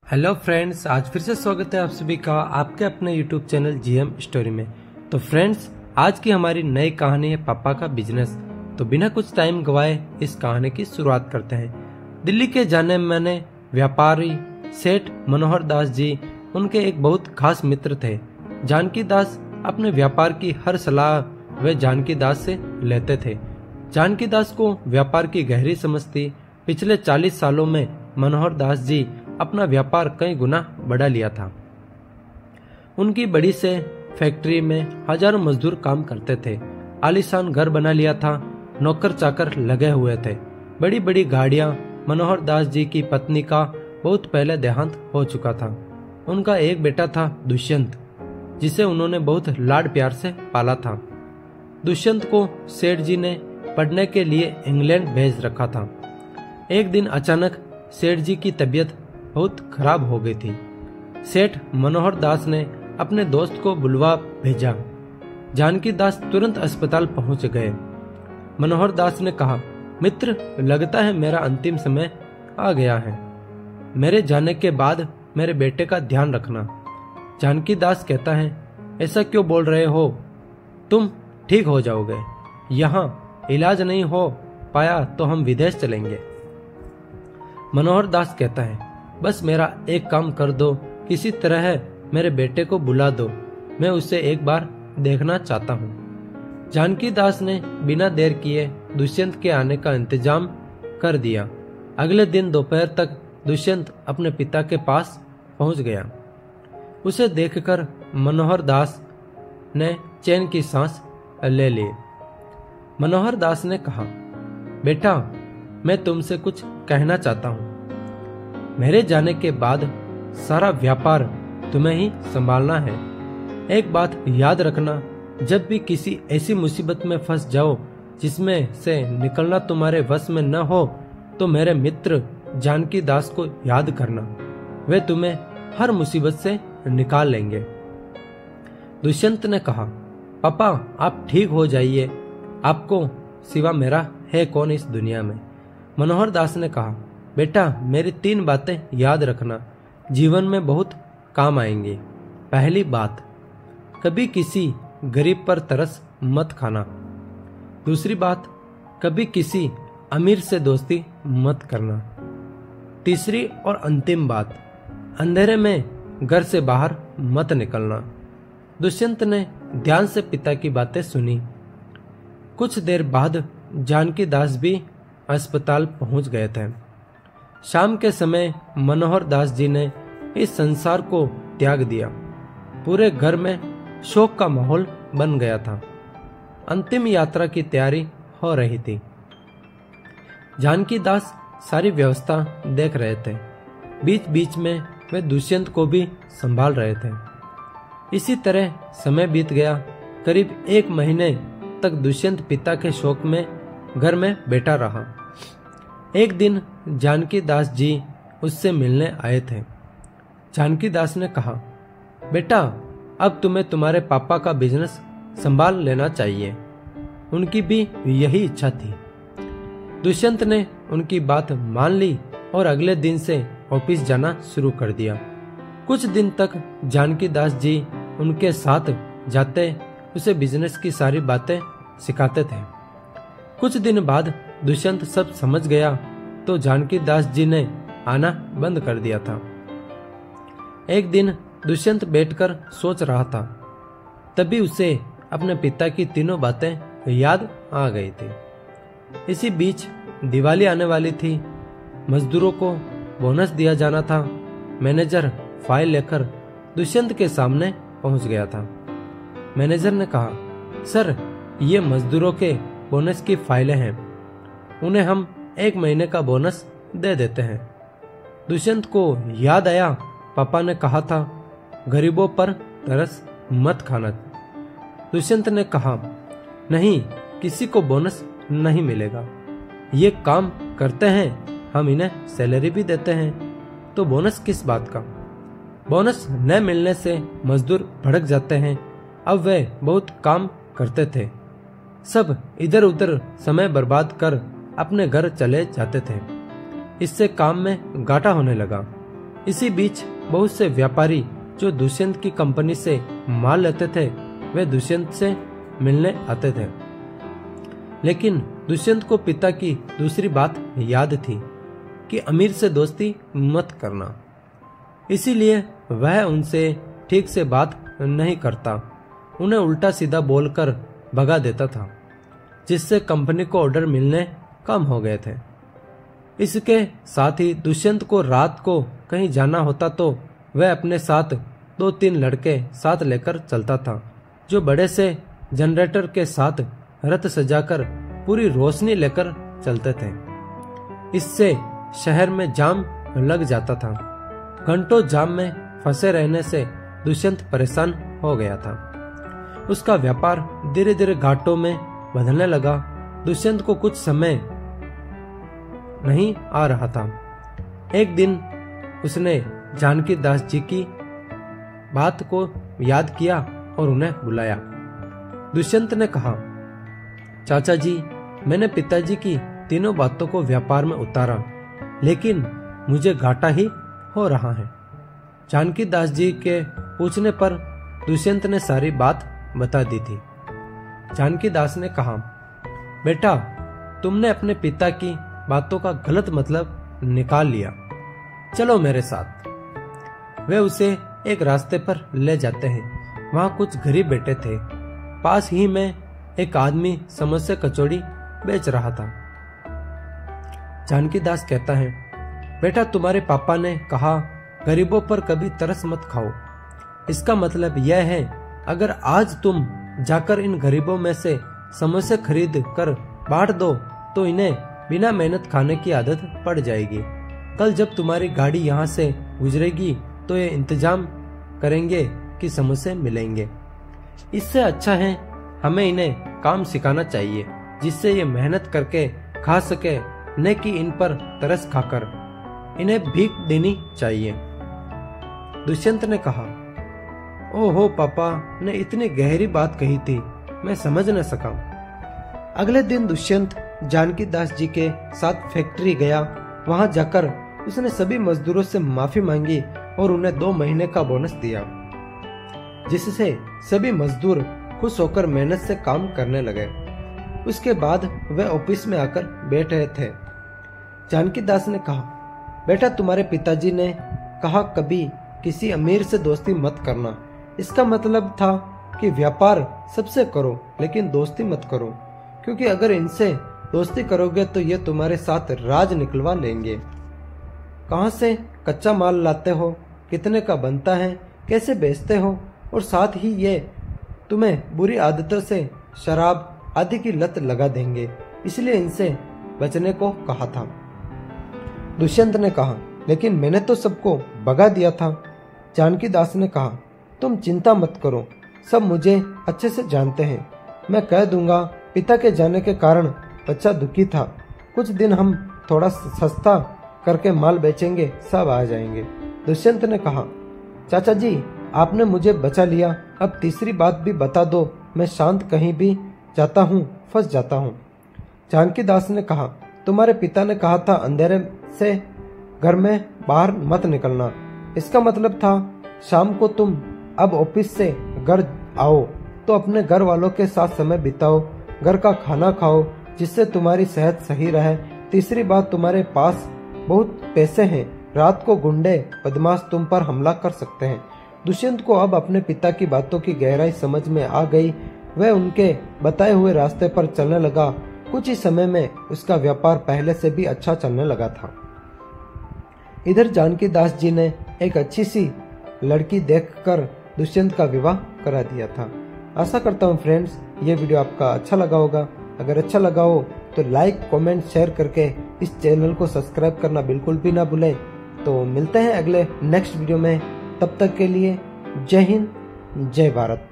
Hello friends, आज फिर से स्वागत है आप सभी का आपके अपने यूट्यूब चैनल जीएम स्टोरी में। तो फ्रेंड्स, आज की हमारी नई कहानी है पापा का बिजनेस। तो बिना कुछ टाइम गवाए इस कहानी की शुरुआत करते हैं। दिल्ली के जाने माने व्यापारी सेठ मनोहर दास जी उनके एक बहुत खास मित्र थे। जानकी दास अपने व्यापार की हर सलाह वे जानकी दास से लेते थे। जानकी दास को व्यापार की गहरी समझ थी। पिछले 40 सालों में मनोहर दास जी अपना व्यापार कई गुना बढ़ा लिया था। उनकी बड़ी से फैक्ट्री में हजारों मजदूर काम करते थे। आलीशान घर बना लिया था। नौकर चाकर लगे हुए थे। बड़ी बड़ी गाड़ियां। मनोहर दास जी की पत्नी का बहुत पहले देहांत हो चुका था। उनका एक बेटा था दुष्यंत, जिसे उन्होंने बहुत लाड प्यार से पाला था। दुष्यंत को सेठ जी ने पढ़ने के लिए इंग्लैंड भेज रखा था। एक दिन अचानक सेठ जी की तबीयत बहुत खराब हो गई थी। सेठ मनोहर दास ने अपने दोस्त को बुलवा भेजा। जानकी दास तुरंत अस्पताल पहुंच गए। मनोहर दास ने कहा, मित्र, लगता है मेरा अंतिम समय आ गया है। मेरे जाने के बाद मेरे बेटे का ध्यान रखना। जानकी दास कहता है, ऐसा क्यों बोल रहे हो? तुम ठीक हो जाओगे। यहाँ इलाज नहीं हो पाया तो हम विदेश चलेंगे। मनोहर दास कहता है, बस मेरा एक काम कर दो, किसी तरह मेरे बेटे को बुला दो, मैं उसे एक बार देखना चाहता हूँ। जानकी दास ने बिना देर किए दुष्यंत के आने का इंतजाम कर दिया। अगले दिन दोपहर तक दुष्यंत अपने पिता के पास पहुंच गया। उसे देखकर मनोहर दास ने चैन की सांस ले ली। मनोहर दास ने कहा, बेटा, मैं तुमसे कुछ कहना चाहता हूँ। मेरे जाने के बाद सारा व्यापार तुम्हें ही संभालना है। एक बात याद रखना, जब भी किसी ऐसी मुसीबत में फंस जाओ जिसमें से निकलना तुम्हारे वश में न हो, तो मेरे मित्र जानकी दास को याद करना। वे तुम्हें हर मुसीबत से निकाल लेंगे। दुष्यंत ने कहा, पापा, आप ठीक हो जाइए, आपको सिवा मेरा है कौन इस दुनिया में। मनोहर दास ने कहा, बेटा, मेरी 3 बातें याद रखना, जीवन में बहुत काम आएंगी। पहली बात, कभी किसी गरीब पर तरस मत खाना। दूसरी बात, कभी किसी अमीर से दोस्ती मत करना। तीसरी और अंतिम बात, अंधेरे में घर से बाहर मत निकलना। दुष्यंत ने ध्यान से पिता की बातें सुनी। कुछ देर बाद जानकी दास भी अस्पताल पहुंच गए थे। शाम के समय मनोहर दास जी ने इस संसार को त्याग दिया। पूरे घर में शोक का माहौल बन गया था। अंतिम यात्रा की तैयारी हो रही थी। जानकी दास सारी व्यवस्था देख रहे थे। बीच बीच में वे दुष्यंत को भी संभाल रहे थे। इसी तरह समय बीत गया। करीब 1 महीने तक दुष्यंत पिता के शोक में घर में बैठा रहा। एक दिन जानकी दास जी उससे मिलने आए थे। जानकी दास ने कहा, बेटा, अब तुम्हें तुम्हारे पापा का बिजनेस संभाल लेना चाहिए। उनकी भी यही इच्छा थी। दुष्यंत ने उनकी बात मान ली और अगले दिन से ऑफिस जाना शुरू कर दिया। कुछ दिन तक जानकी दास जी उनके साथ जाते, उसे बिजनेस की सारी बातें सिखाते थे। कुछ दिन बाद दुष्यंत सब समझ गया तो जानकी दास जी ने आना बंद कर दिया था। एक दिन दुष्यंत बैठकर सोच रहा था, तभी उसे अपने पिता की 3 बातें याद आ गई थी। इसी बीच दिवाली आने वाली थी। मजदूरों को बोनस दिया जाना था। मैनेजर फाइल लेकर दुष्यंत के सामने पहुंच गया था। मैनेजर ने कहा, सर, ये मजदूरों के बोनस की फाइलें हैं, उन्हें हम 1 महीने का बोनस दे देते हैं। दुष्यंत को याद आया, पापा ने कहा था, गरीबों पर तरस मत खाना। दुष्यंत ने कहा, नहीं, किसी को बोनस नहीं मिलेगा। ये काम करते हैं, हम इन्हें सैलरी भी देते हैं, तो बोनस किस बात का? बोनस न मिलने से मजदूर भड़क जाते हैं। अब वे बहुत काम करते थे, सब इधर उधर समय बर्बाद कर अपने घर चले जाते थे। इससे काम में घाटा होने लगा। इसी बीच बहुत से व्यापारी जो दुष्यंत की कंपनी से माल लेते थे वे दुष्यंत से मिलने आते थे, लेकिन दुष्यंत को पिता की दूसरी बात याद थी कि अमीर से दोस्ती मत करना। इसीलिए वह उनसे ठीक से बात नहीं करता, उन्हें उल्टा सीधा बोलकर भगा देता था, जिससे कंपनी को ऑर्डर मिलने कम हो गए थे। इसके साथ ही दुष्यंत को रात को कहीं जाना होता तो वह अपने साथ 2-3 लड़के साथ लेकर चलता था, जो बड़े से जनरेटर के साथ रथ सजाकर पूरी रोशनी लेकर चलते थे। इससे शहर में जाम लग जाता था। घंटों जाम में फंसे रहने से दुष्यंत परेशान हो गया था। उसका व्यापार धीरे धीरे घाटों में बदलने लगा। दुष्यंत को कुछ समय नहीं आ रहा था। एक दिन उसने जानकी दास जी की बात को याद किया और उन्हें बुलाया। दुष्यंत ने कहा, चाचा जी, मैंने पिताजी की तीनों बातों को व्यापार में उतारा, लेकिन मुझे घाटा ही हो रहा है। जानकी दास जी के पूछने पर दुष्यंत ने सारी बात बता दी थी। जानकी दास ने कहा, बेटा, तुमने अपने पिता की बातों का गलत मतलब निकाल लिया, चलो मेरे साथ। वे उसे एक रास्ते पर ले जाते हैं। वहां कुछ गरीब बैठे थे। पास ही में एक आदमी समोसे कचौड़ी बेच रहा था। जानकी दास कहता है, बेटा, तुम्हारे पापा ने कहा गरीबों पर कभी तरस मत खाओ। इसका मतलब यह है, अगर आज तुम जाकर इन गरीबों में से समोसे खरीद कर बांट दो तो इन्हें बिना मेहनत खाने की आदत पड़ जाएगी। कल जब तुम्हारी गाड़ी यहाँ से गुजरेगी तो ये इंतजाम करेंगे कि समोसे मिलेंगे। इससे अच्छा है हमें इन्हें काम सिखाना चाहिए, जिससे ये मेहनत करके खा सके, न कि इन पर तरस खाकर। इन्हें भीख देनी चाहिए। दुष्यंत ने कहा, ओहो, पापा ने इतनी गहरी बात कही थी, मैं समझ न सका। अगले दिन दुष्यंत जानकी दास जी के साथ फैक्ट्री गया। वहां जाकर उसने सभी मजदूरों से माफी मांगी और उन्हें 2 महीने का बोनस दिया, जिससे सभी मजदूर खुश होकर मेहनत से काम करने लगे। उसके बाद वे ऑफिस में आकर बैठे थे। जानकी दास ने कहा, बेटा, तुम्हारे पिताजी ने कहा कभी किसी अमीर से दोस्ती मत करना। इसका मतलब था कि व्यापार सबसे करो, लेकिन दोस्ती मत करो, क्योंकि अगर इनसे दोस्ती करोगे तो ये तुम्हारे साथ राज निकलवा लेंगे। कहां से कच्चा माल लाते हो, कितने का बनता है, कैसे बेचते हो, और साथ ही ये तुम्हें बुरी आदतों से शराब आदि की लत लगा देंगे। इसलिए इनसे बचने को कहा था। दुष्यंत ने कहा, लेकिन मैंने तो सबको भगा दिया था। जानकी दास ने कहा, तुम चिंता मत करो, सब मुझे अच्छे से जानते हैं। मैं कह दूंगा, पिता के जाने के कारण बच्चा दुखी था। कुछ दिन हम थोड़ा सस्ता करके माल बेचेंगे, सब आ जाएंगे। दुष्यंत ने कहा, चाचा जी, आपने मुझे बचा लिया, अब तीसरी बात भी बता दो। मैं शांत कहीं भी जाता हूँ फंस जाता हूँ। जानकी दास ने कहा, तुम्हारे पिता ने कहा था अंधेरे से घर में बाहर मत निकलना। इसका मतलब था शाम को तुम अब ऑफिस से घर आओ तो अपने घर वालों के साथ समय बिताओ, घर का खाना खाओ, जिससे तुम्हारी सेहत सही रहे। तीसरी बात, तुम्हारे पास बहुत पैसे हैं, रात को गुंडे बदमाश तुम पर हमला कर सकते हैं। दुष्यंत को अब अपने पिता की बातों की गहराई समझ में आ गई। वह उनके बताए हुए रास्ते पर चलने लगा। कुछ ही समय में उसका व्यापार पहले से भी अच्छा चलने लगा था। इधर जानकी दास जी ने एक अच्छी सी लड़की देखकर दुष्यंत का विवाह करा दिया था। आशा करता हूँ फ्रेंड्स, ये वीडियो आपका अच्छा लगा होगा। अगर अच्छा लगा हो तो लाइक, कमेंट, शेयर करके इस चैनल को सब्सक्राइब करना बिल्कुल भी ना भूलें। तो मिलते हैं अगले नेक्स्ट वीडियो में। तब तक के लिए जय हिंद, जय भारत।